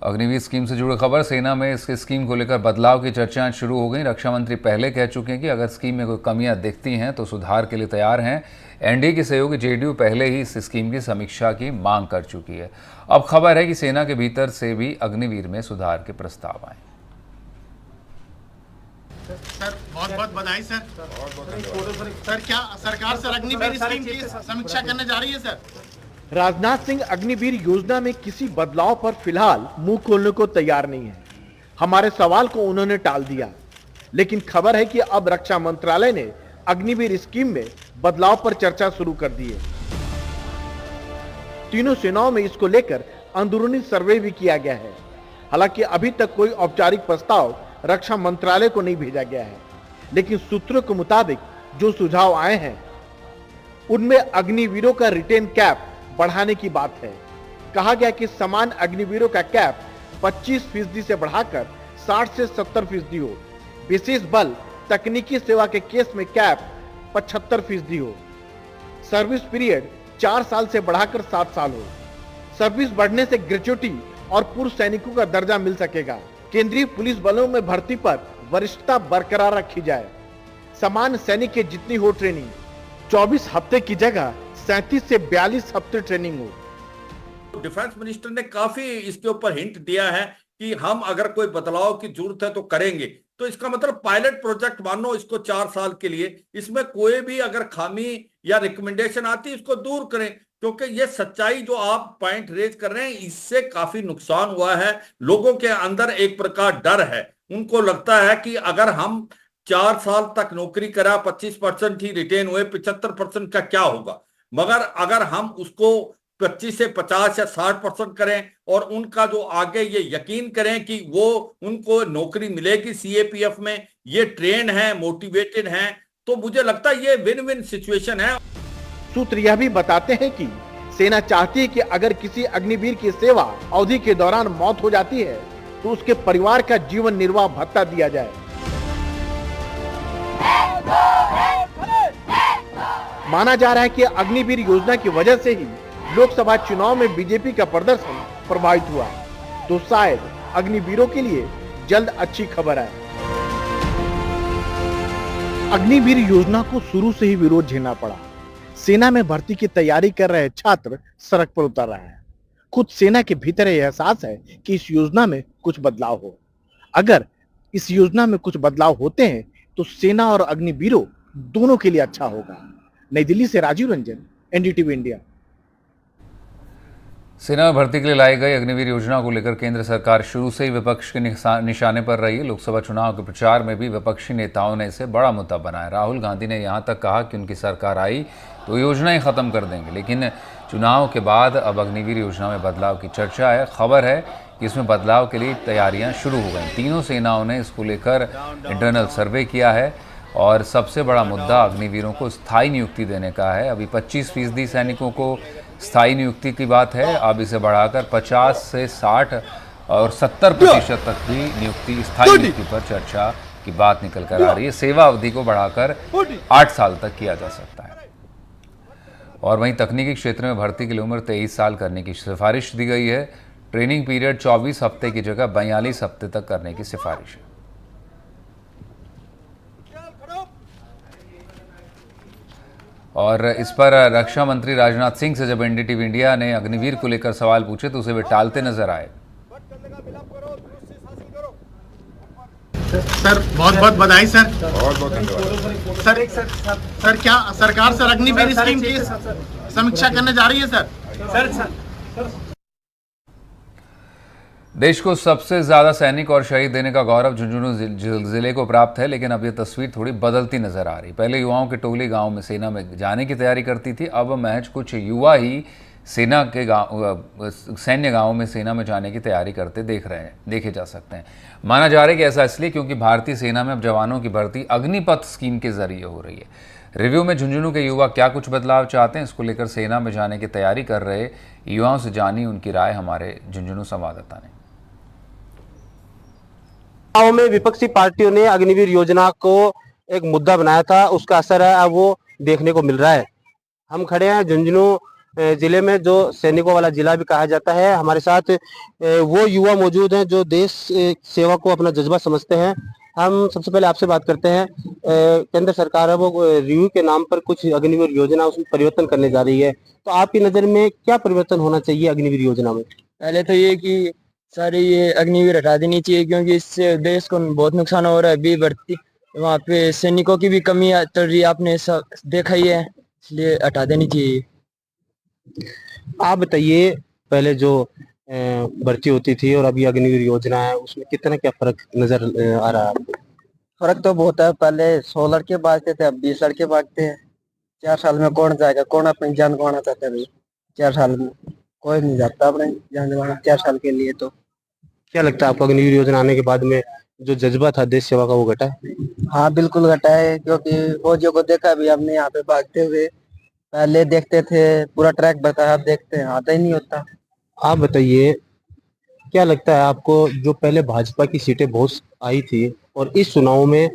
Agniveer scheme से जुड़ी खबर। सेना में इस स्कीम को लेकर बदलाव की चर्चाएं शुरू हो गई। रक्षा मंत्री पहले कह चुके हैं कि अगर स्कीम में कोई कमियां दिखती हैं तो सुधार के लिए तैयार हैं। एनडीए की सहयोगी जेडीयू पहले ही इस स्कीम की समीक्षा की मांग कर चुकी है। अब खबर है कि सेना के भीतर से भी अग्निवीर में सुधार के प्रस्ताव आए। सर बहुत बहुत बधाई सर। सर क्या सरकार सर अग्निवीर स्कीम की समीक्षा करने जा रही है सर? राजनाथ सिंह अग्निवीर योजना में किसी बदलाव पर फिलहाल मुंह खोलने को तैयार नहीं है। हमारे सवाल को उन्होंने टाल दिया, लेकिन खबर है कि अब रक्षा मंत्रालय ने अग्निवीर स्कीम में बदलाव पर चर्चा शुरू कर दी है। तीनों सेनाओं में इसको लेकर अंदरूनी सर्वे भी किया गया है। हालांकि अभी तक कोई औपचारिक प्रस्ताव रक्षा मंत्रालय को नहीं भेजा गया है, लेकिन सूत्रों के मुताबिक जो सुझाव आए हैं उनमें अग्निवीरों का रिटेन कैप बढ़ाने की बात है। कहा गया कि समान अग्निवीरों का कैप 25% से बढ़ाकर 60 से 70% हो। विशेष बल तकनीकी सेवा के केस में कैप 75% हो। सर्विस पीरियड 4 साल से बढ़ाकर 7 साल हो। सर्विस बढ़ने से ग्रेच्युटी और पूर्व सैनिकों का दर्जा मिल सकेगा। केंद्रीय पुलिस बलों में भर्ती पर वरिष्ठता बरकरार रखी जाए। समान सैनिक के जितनी हो ट्रेनिंग, 24 हफ्ते की जगह 37 से 42 हफ्ते ट्रेनिंग हो। डिफेंस मिनिस्टर ने काफी इसके ऊपर हिंट दिया है कि हम अगर कोई बदलाव की जरूरत है तो करेंगे। तो इसका मतलब पायलट प्रोजेक्ट मानो इसको 4 साल के लिए, इसमें कोई भी अगर खामी या रिकमेंडेशन आती है इसको दूर करें, क्योंकि ये सच्चाई जो आप पॉइंट रेज कर रहे हैं इससे काफी नुकसान हुआ है। लोगों के अंदर एक प्रकार डर है। उनको लगता है कि अगर हम 4 साल तक नौकरी करा, 25% ही रिटेन हुए, 75% का क्या होगा। मगर अगर हम उसको 25 से 50 या 60% करें और उनका जो आगे ये यकीन करें कि वो उनको नौकरी मिलेगी सीएपीएफ में, ये ट्रेन है, मोटिवेटेड हैं, तो मुझे लगता है ये विन विन सिचुएशन है। सूत्र यह भी बताते हैं कि सेना चाहती है कि अगर किसी अग्निवीर की सेवा अवधि के दौरान मौत हो जाती है तो उसके परिवार का जीवन निर्वाह भत्ता दिया जाए। माना जा रहा है कि अग्निवीर योजना की वजह से ही लोकसभा चुनाव में बीजेपी का प्रदर्शन प्रभावित हुआ, तो शायद अग्निवीरों के लिए जल्द अच्छी खबर है। अग्निवीर योजना को शुरू से ही विरोध झेलना पड़ा। सेना में भर्ती की तैयारी कर रहे छात्र सड़क पर उतर रहे हैं। खुद सेना के भीतर यह एहसास है कि इस योजना में कुछ बदलाव हो। अगर इस योजना में कुछ बदलाव होते हैं तो सेना और अग्निवीरों दोनों के लिए अच्छा होगा। नई दिल्ली से राजीव रंजन, एनडीटीवी इंडिया। सेना में भर्ती के लिए लाई गई अग्निवीर योजना को लेकर केंद्र सरकार शुरू से ही विपक्ष के निशाने पर रही है। लोकसभा चुनाव के प्रचार में भी विपक्षी नेताओं ने इसे बड़ा मुद्दा बनाया। राहुल गांधी ने यहां तक कहा कि उनकी सरकार आई तो योजना ही खत्म कर देंगे, लेकिन चुनाव के बाद अब अग्निवीर योजना में बदलाव की चर्चा है। खबर है कि इसमें बदलाव के लिए तैयारियां शुरू हो गई। तीनों सेनाओं ने इसको लेकर इंटरनल सर्वे किया है और सबसे बड़ा मुद्दा अग्निवीरों को स्थायी नियुक्ति देने का है। अभी 25% सैनिकों को स्थायी नियुक्ति की बात है, अब इसे बढ़ाकर 50 से 60 और 70% तक भी नियुक्ति, स्थायी नियुक्ति पर चर्चा की बात निकल कर आ रही है। सेवा अवधि को बढ़ाकर 8 साल तक किया जा सकता है। और वहीं तकनीकी क्षेत्र में भर्ती के लिए उम्र 23 साल करने की सिफारिश दी गई है। ट्रेनिंग पीरियड 24 हफ्ते की जगह 42 हफ्ते तक करने की सिफारिश है। और इस पर रक्षा मंत्री राजनाथ सिंह से जब एनडीटीवी इंडिया ने अग्निवीर को लेकर सवाल पूछे तो उसे वे टालते नजर आए। सर बहुत बहुत बधाई सर। बहुत बहुत धन्यवाद सर। क्या सरकार सर अग्निवीर स्कीम की समीक्षा करने जा रही है सर? देश को सबसे ज्यादा सैनिक और शहीद देने का गौरव झुंझुनू जिले को प्राप्त है, लेकिन अब यह तस्वीर थोड़ी बदलती नजर आ रही। पहले युवाओं की टोली गांव में सेना में जाने की तैयारी करती थी, अब महज कुछ युवा ही सेना के सैन्य गांवों में सेना में जाने की तैयारी करते देखे जा सकते हैं। माना जा रहा है कि ऐसा इसलिए क्योंकि भारतीय सेना में अब जवानों की भर्ती अग्निपथ स्कीम के जरिए हो रही है। रिव्यू में झुंझुनू के युवा क्या कुछ बदलाव चाहते हैं, इसको लेकर सेना में जाने की तैयारी कर रहे युवाओं से जानी उनकी राय हमारे झुंझुनू संवाददाता ने। गाँव में विपक्षी पार्टियों ने अग्निवीर योजना को एक मुद्दा बनाया था, उसका असर है अब वो देखने को मिल रहा है। हम खड़े हैं झुंझुनू जिले में जो सैनिकों वाला जिला भी कहा जाता है। हमारे साथ वो युवा मौजूद हैं जो देश सेवा को अपना जज्बा समझते हैं। हम सबसे पहले आपसे बात करते हैं। केंद्र सरकार है वो रिव्यू के नाम पर कुछ अग्निवीर योजना उसमें परिवर्तन करने जा रही है, तो आपकी नज़र में क्या परिवर्तन होना चाहिए अग्निवीर योजना में? पहले तो ये कि सारी ये अग्निवीर हटा देनी चाहिए, क्योंकि इससे देश को बहुत नुकसान हो रहा है। अभी भर्ती वहाँ पे सैनिकों की भी कमी चल रही है, आपने सब देखा ही है, इसलिए हटा देनी चाहिए। आप बताइए, पहले जो भर्ती होती थी और अभी अग्निवीर योजना है उसमें कितना क्या फर्क नजर आ रहा है आपको? फर्क तो बहुत है। पहले 100 लड़के भागते थे, अब 20 लड़के भागते हैं। 4 साल में कौन जाएगा? कौन अपनी जान गंवाना चाहता है भाई? 4 साल में कोई नहीं जाता अपने जान गंवाना 4 साल के लिए। तो क्या लगता है आपको अग्निवीर योजना आने के बाद में जो जज्बा था देश सेवा का वो घटा है? हाँ बिल्कुल घटा है, क्योंकि फौजियों को देखा भी हमने यहाँ पे भागते हुए। पहले देखते थे पूरा ट्रैक बताया, अब देखते हैं आता ही नहीं होता। आप बताइए, क्या लगता है आपको, जो पहले भाजपा की सीटें बहुत आई थी और इस चुनाव में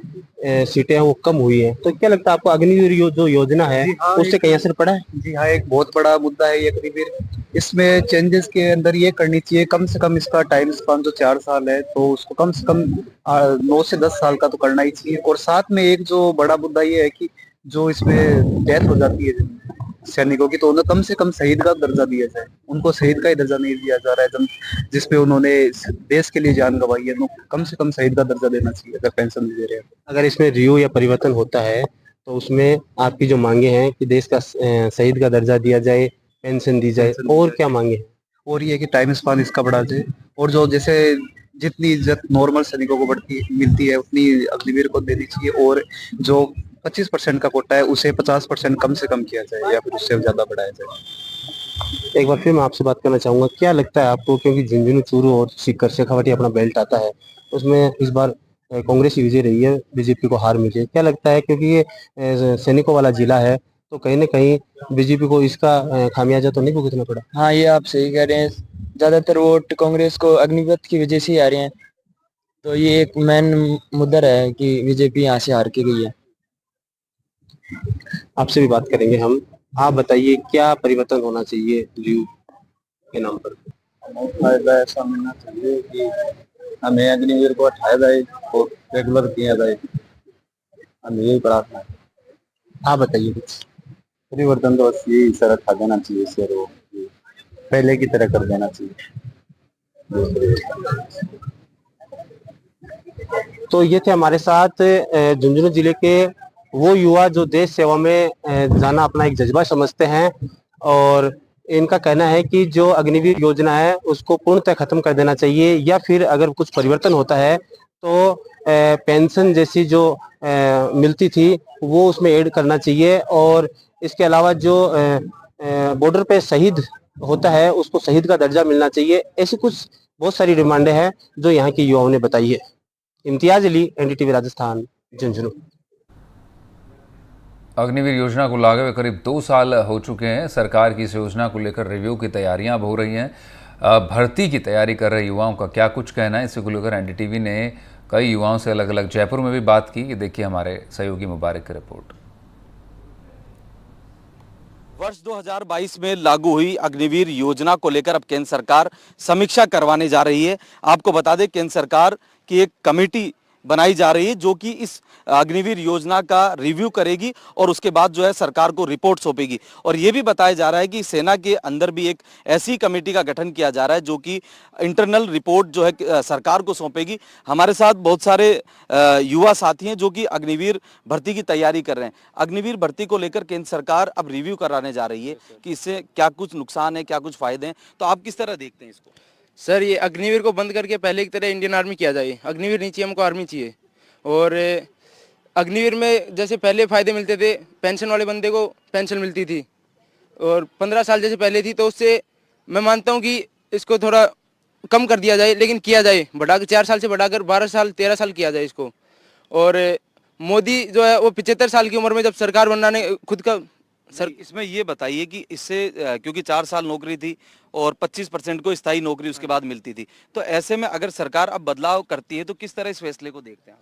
सीटें वो कम हुई हैं, तो क्या लगता है आपको अग्निवीर जो योजना है उससे कहीं असर पड़ा है? जी हाँ, एक बहुत बड़ा मुद्दा है ये अग्निवीर। इसमें चेंजेस के अंदर ये करनी चाहिए, कम से कम इसका टाइम स्पान जो 4 साल है तो उसको कम से कम 9 से 10 साल का तो करना ही चाहिए। और साथ में एक जो बड़ा मुद्दा ये है कि जो इसमें डेथ हो जाती है सैनिकों की, तो उन्हें कम से कम शहीद का दर्जा दिया जाए। उनको शहीद का ही दर्जा नहीं दिया जा रहा है, जिसपे उन्होंने देश के लिए जान गंवाई है, तो कम से कम शहीद का दर्जा देना चाहिए अगर पेंशन दे रहे हैं। अगर इसमें रिव्यू या परिवर्तन होता है तो उसमें आपकी जो मांगे हैं कि देश का शहीद का दर्जा दिया जाए, पेंशन दी जाए, और क्या मांगे हैं? और ये कि टाइम स्पान इसका बढ़ा जाए, और जो जैसे जितनी इज्जत नॉर्मल सैनिकों को मिलती है उतनी अग्निवीर को देनी चाहिए। और जो 25% का कोटा है उसे 50% कम से कम किया जाए या फिर उससे ज्यादा बढ़ाया जाए। एक बार फिर मैं आपसे बात करना चाहूंगा, क्या लगता है आपको, क्योंकि झुंझुनू, चूरू और सीकर शेखावाटी अपना बेल्ट आता है, उसमें इस बार कांग्रेस की विजय रही है, बीजेपी को हार मिली है, क्या लगता है, क्योंकि ये सैनिकों वाला जिला है तो कहीं ना कहीं बीजेपी को इसका खामियाजा तो नहीं भुगतना पड़ा? हाँ ये आप सही कह रहे हैं, ज्यादातर वोट कांग्रेस को अग्निपथ की वजह से ही आ रहे हैं। तो ये एक मेन मुद्दा है कि बीजेपी यहाँ से हार के गई है। आपसे भी बात करेंगे हम। आप बताइए, क्या परिवर्तन होना चाहिए रिव्यू के नाम पर? फायदा ऐसा मिलना चाहिए कि हमें अग्निवीर को हटाया जाए और रेगुलर किया जाए, हमें यही प्रार्थना है। आप बताइए कुछ। परिवर्तन तो बस यही सर हटा देना चाहिए सर, वो पहले की तरह कर देना चाहिए। तो ये थे हमारे साथ झुंझुनू जिले के वो युवा जो देश सेवा में जाना अपना एक जज्बा समझते हैं, और इनका कहना है कि जो अग्निवीर योजना है उसको पूर्णतः खत्म कर देना चाहिए, या फिर अगर कुछ परिवर्तन होता है तो पेंशन जैसी जो मिलती थी वो उसमें ऐड करना चाहिए। और इसके अलावा जो बॉर्डर पे शहीद होता है उसको शहीद का दर्जा मिलना चाहिए। ऐसी कुछ बहुत सारी डिमांडें हैं जो यहाँ के युवाओं ने बताई है। इम्तियाज अली, एनडीटीवी राजस्थान, झुंझुनू। अग्निवीर योजना को लागे हुए करीब 2 साल हो चुके हैं। सरकार की इस योजना को लेकर रिव्यू की तैयारियां अब हो रही हैं। भर्ती की तैयारी कर रहे युवाओं का क्या कुछ कहना है, इसे को लेकर एनडीटीवी ने कई युवाओं से अलग अलग जयपुर में भी बात की। ये देखिए हमारे सहयोगी मुबारक की रिपोर्ट। वर्ष 2022 में लागू हुई अग्निवीर योजना को लेकर अब केंद्र सरकार समीक्षा करवाने जा रही है। आपको बता दें, केंद्र सरकार की एक कमेटी बनाई जा रही है जो कि इस अग्निवीर योजना का रिव्यू करेगी और उसके बाद जो है सरकार को रिपोर्ट सौंपेगी। और ये भी बताया जा रहा है कि सेना के अंदर भी एक ऐसी कमेटी का गठन किया जा रहा है जो कि इंटरनल रिपोर्ट जो है सरकार को सौंपेगी। हमारे साथ बहुत सारे युवा साथी हैं जो कि अग्निवीर भर्ती की तैयारी कर रहे हैं। अग्निवीर भर्ती को लेकर केंद्र सरकार अब रिव्यू कराने जा रही है कि इससे क्या कुछ नुकसान है, क्या कुछ फायदे हैं। तो आप किस तरह देखते हैं इसको? सर, ये अग्निवीर को बंद करके पहले की तरह इंडियन आर्मी किया जाए। अग्निवीर नहीं चाहिए हमको, आर्मी चाहिए। और अग्निवीर में जैसे पहले फ़ायदे मिलते थे, पेंशन वाले बंदे को पेंशन मिलती थी और 15 साल जैसे पहले थी, तो उससे मैं मानता हूँ कि इसको थोड़ा कम कर दिया जाए, लेकिन किया जाए बढ़ाकर 4 साल से बढ़ाकर 12 साल 13 साल किया जाए इसको। और मोदी जो है वो 75 साल की उम्र में जब सरकार बनाने खुद का सर, इसमें ये बताइए कि इससे क्योंकि 4 साल नौकरी थी और 25% को स्थायी नौकरी उसके बाद मिलती थी, तो ऐसे में अगर सरकार अब बदलाव करती है तो किस तरह इस फैसले को देखते हैं?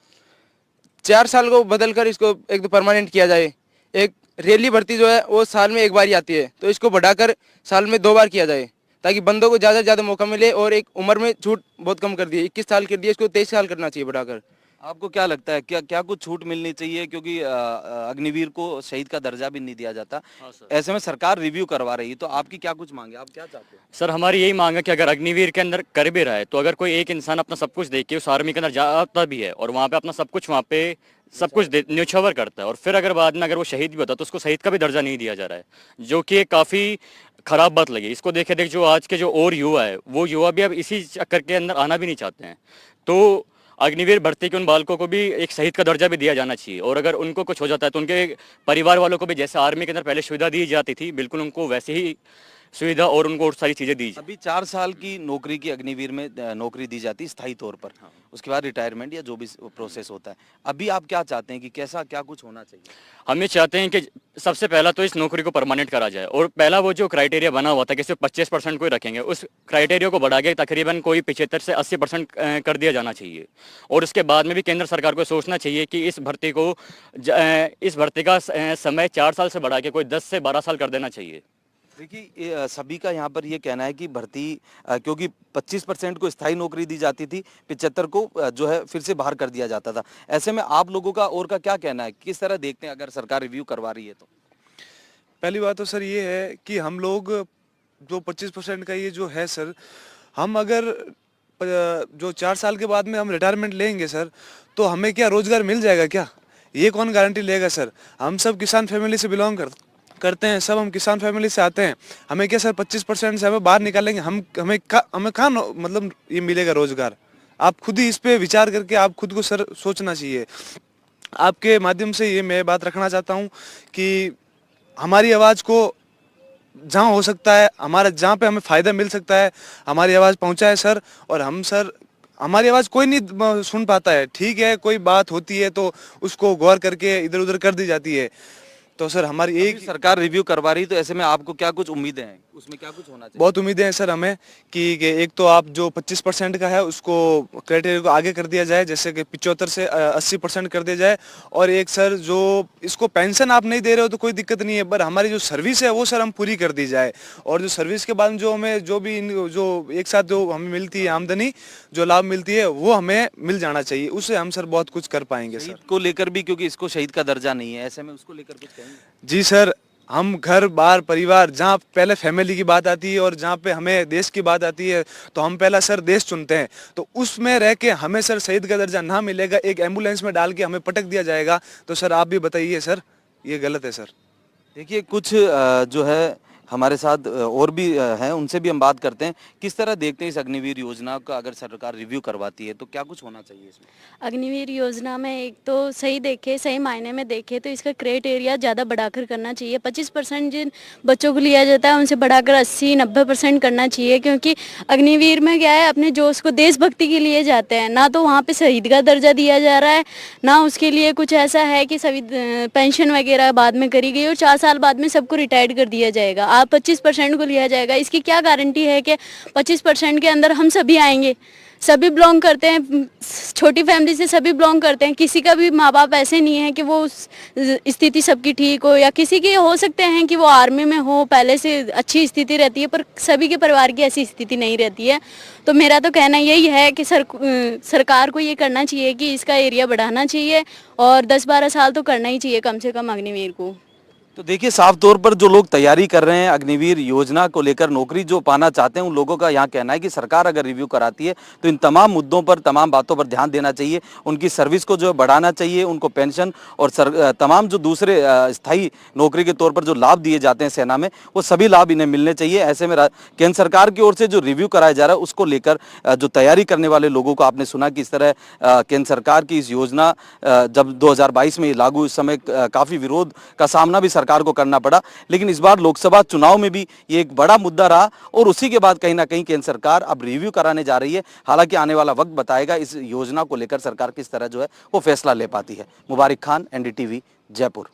4 साल को बदलकर इसको एक तो परमानेंट किया जाए। एक रेली भर्ती जो है वो साल में एक बार ही आती है, तो इसको बढ़ाकर साल में 2 बार किया जाए ताकि बंदों को ज़्यादा से ज़्यादा मौका मिले। और एक उम्र में छूट बहुत कम कर दी है, 21 साल कर दी है, इसको 23 साल करना चाहिए बढ़ाकर। आपको क्या लगता है, क्या क्या कुछ छूट मिलनी चाहिए, क्योंकि अग्निवीर को शहीद का दर्जा भी नहीं दिया जाता। ऐसे में सरकार रिव्यू करवा रही है, तो आपकी क्या कुछ मांगे, आप क्या चाहते हैं? सर हमारी यही मांग है कि अगर अग्निवीर के अंदर कर भी रहा है तो अगर कोई एक इंसान अपना सब कुछ देख के उस आर्मी के अंदर जाता भी है और वहाँ पे अपना सब कुछ न्योछावर करता है और फिर अगर बाद में अगर वो शहीद भी होता है तो उसको शहीद का भी दर्जा नहीं दिया जा रहा है, जो कि काफ़ी खराब बात लगी। इसको देख जो आज के जो और युवा है वो युवा भी अब इसी चक्कर के अंदर आना भी नहीं चाहते हैं। तो अग्निवीर भर्ती के उन बालकों को भी एक शहीद का दर्जा भी दिया जाना चाहिए और अगर उनको कुछ हो जाता है तो उनके परिवार वालों को भी जैसे आर्मी के अंदर पहले सुविधा दी जाती थी बिल्कुल उनको वैसे ही सुविधा और उनको और सारी चीज़ें दी जाए। अभी 4 साल की नौकरी की अग्निवीर में नौकरी दी जाती है स्थायी तौर पर, उसके बाद रिटायरमेंट या जो भी प्रोसेस होता है। अभी आप क्या चाहते हैं कि कैसा क्या कुछ होना चाहिए? हम ये चाहते हैं कि सबसे पहला तो इस नौकरी को परमानेंट करा जाए और पहला वो जो क्राइटेरिया बना हुआ था कि सिर्फ 25% को ही रखेंगे, उस क्राइटेरिया को बढ़ा के तकरीबन कोई 75 से 80% कर दिया जाना चाहिए। और उसके बाद में भी केंद्र सरकार को सोचना चाहिए कि इस भर्ती का समय 4 साल से बढ़ा के कोई 10 से 12 साल कर देना चाहिए। देखिए सभी का यहाँ पर ये कहना है कि भर्ती क्योंकि 25% को स्थायी नौकरी दी जाती थी, 75 को जो है फिर से बाहर कर दिया जाता था। ऐसे में आप लोगों का और का क्या कहना है, किस तरह देखते हैं अगर सरकार रिव्यू करवा रही है तो? पहली बात तो सर ये है कि हम लोग जो 25% का ये जो है सर, हम अगर जो 4 साल के बाद में हम रिटायरमेंट लेंगे सर, तो हमें क्या रोजगार मिल जाएगा क्या, ये कौन गारंटी लेगा सर? हम सब किसान फैमिली से बिलोंग करते हैं, सब हम किसान फैमिली से आते हैं। हमें क्या सर 25% से हमें बाहर निकालेंगे, हमें कहाँ मतलब ये मिलेगा रोजगार? आप खुद ही इस पे विचार करके आप खुद को सर सोचना चाहिए। आपके माध्यम से ये मैं बात रखना चाहता हूँ कि हमारी आवाज़ को जहाँ हो सकता है, जहाँ पे हमें फ़ायदा मिल सकता है, हमारी आवाज़ पहुँचाए सर। और हम सर, हमारी आवाज़ कोई नहीं सुन पाता है, ठीक है, कोई बात होती है तो उसको गौर करके इधर उधर कर दी जाती है। तो सर हमारी एक सरकार रिव्यू करवा रही, तो ऐसे में आपको क्या कुछ उम्मीदें हैं, उसमें क्या कुछ होना चाहिए? बहुत उम्मीदें हैं सर हमें कि एक तो आप जो 25% का है उसको क्राइटेरिया को आगे कर दिया जाए, जैसे कि 75 से 80% कर दिया जाए। और एक सर जो इसको पेंशन आप नहीं दे रहे हो तो कोई दिक्कत नहीं है, पर हमारी जो सर्विस है वो सर हम पूरी कर दी जाए। और जो सर्विस के बाद जो हमें जो एक साथ जो हमें मिलती है आमदनी, जो लाभ मिलती है वो हमें मिल जाना चाहिए, उससे हम सर बहुत कुछ कर पाएंगे सर। को लेकर भी, क्योंकि इसको शहीद का दर्जा नहीं है, ऐसे में उसको लेकर कुछ कहेंगे? जी सर, हम घर बार परिवार, जहाँ पहले फैमिली की बात आती है और जहाँ पे हमें देश की बात आती है तो हम पहला सर देश चुनते हैं। तो उसमें रह के हमें सर शहीद का दर्जा ना मिलेगा, एक एम्बुलेंस में डाल के हमें पटक दिया जाएगा, तो सर आप भी बताइए सर, ये गलत है सर। देखिए कुछ जो है हमारे साथ और भी हैं, उनसे भी हम बात करते हैं। किस तरह देखते हैं इस अग्निवीर योजना का, अगर सरकार रिव्यू करवाती है तो क्या कुछ होना चाहिए इसमें? अग्निवीर योजना में एक तो सही मायने में देखे तो इसका क्राइटेरिया ज़्यादा बढ़ाकर करना चाहिए। 25% जिन बच्चों को लिया जाता है उनसे बढ़ाकर 80-90% करना चाहिए, क्योंकि अग्निवीर में क्या है, अपने जोश को देशभक्ति के लिए जाते हैं, ना तो वहाँ पे शहीद का दर्जा दिया जा रहा है, ना उसके लिए कुछ ऐसा है कि सभी पेंशन वगैरह बाद में करी गई और 4 साल बाद में सबको रिटायर्ड कर दिया जाएगा। 25% को लिया जाएगा, इसकी क्या गारंटी है कि 25% के अंदर हम सभी आएंगे? सभी बिलोंग करते हैं, छोटी फैमिली से सभी बिलोंग करते हैं, किसी का भी माँ बाप ऐसे नहीं है कि वो स्थिति सबकी ठीक हो, या किसी के हो सकते हैं कि वो आर्मी में हो, पहले से अच्छी स्थिति रहती है, पर सभी के परिवार की ऐसी स्थिति नहीं रहती है। तो मेरा तो कहना यही है कि सरकार को ये करना चाहिए कि इसका एरिया बढ़ाना चाहिए और 10-12 साल तो करना ही चाहिए कम से कम अग्निवीर को। तो देखिए साफ तौर पर जो लोग तैयारी कर रहे हैं अग्निवीर योजना को लेकर, नौकरी जो पाना चाहते हैं, उन लोगों का यहाँ कहना है कि सरकार अगर रिव्यू कराती है तो इन तमाम मुद्दों पर, तमाम बातों पर ध्यान देना चाहिए। उनकी सर्विस को जो है बढ़ाना चाहिए, उनको पेंशन और तमाम जो दूसरे स्थायी नौकरी के तौर पर जो लाभ दिए जाते हैं सेना में, वो सभी लाभ इन्हें मिलने चाहिए। ऐसे में केंद्र सरकार की ओर से जो रिव्यू कराया जा रहा है उसको लेकर जो तैयारी करने वाले लोगों को आपने सुना कि इस तरह केंद्र सरकार की इस योजना जब 2022 में लागू, इस समय काफ़ी विरोध का सामना भी सरकार को करना पड़ा, लेकिन इस बार लोकसभा चुनाव में भी ये एक बड़ा मुद्दा रहा और उसी के बाद कहीं ना कहीं केंद्र सरकार अब रिव्यू कराने जा रही है। हालांकि आने वाला वक्त बताएगा इस योजना को लेकर सरकार किस तरह जो है वो फैसला ले पाती है। मुबारिक खान, NDTV, जयपुर।